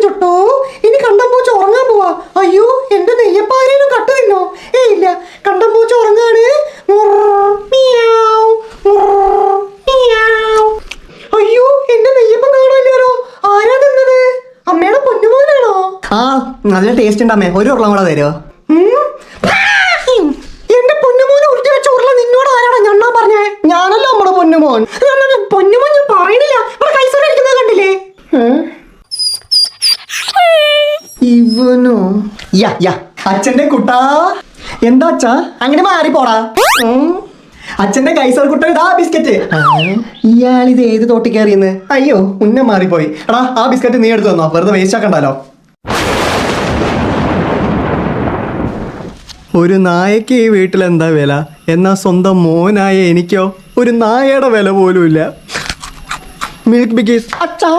ചുട്ടു. ഇനി കണ്ടം പൂച്ച ഉറങ്ങാൻ പോവാ. അയ്യോ, എന്റെ നെയ്യപ്പാരേനും കട്ട് തിന്നോ? ഇല്ല, കണ്ടം പൂച്ച ഉറങ്ങാണ്. അയ്യോ, എന്റെ നെയ്യപ്പം കാണാനില്ലല്ലോ. ആരാ തിന്നത്? അമ്മയുടെ പൊന്നുമോനാണോ? ആ, നല്ല ടേസ്റ്റ് ഉണ്ട് അമ്മേ. ഒരു ഉരുളം കൂടെ തരുമോ? എന്റെ പൊന്നുമോനെ ഉരുട്ടി വെച്ച ഉരുള നിന്നോട് ആരാടാ ഞണ്ണാൻ പറഞ്ഞേ? ഞാനല്ലോ നമ്മുടെ പൊന്നുമോൻ. പൊന്നുമോൻ ഞാൻ പറയണില്ല. ഇവിടെ കൈസറിക്കുന്നത് കണ്ടില്ലേ? ഇവനോ? യാ യാ, അച്ഛന്റെ കുട്ടാ. എന്താ അച്ഛാ അങ്ങനെ മാറിപ്പോടാ? അച്ഛന്റെ കൈസർ കുട്ട, ഇതാ ബിസ്ക്കറ്റ്. ഇയാളിത് ഏത് തോട്ടി കയറിയെന്ന്? അയ്യോ, മുന്നേ മാറിപ്പോയി. എടാ, ആ ബിസ്ക്കറ്റ് നീ എടുത്തു തന്നോ, വെറുതെ വേസ്റ്റ് ആക്കണ്ടല്ലോ. ഒരു നായക്ക് ഈ വീട്ടിൽ എന്താ വില, എന്നാ സ്വന്തം മോനായ എനിക്കോ ഒരു നായയുടെ വില പോലും ഇല്ല. മിൽക്ക് ബിക്കീസ് അച്ഛാ.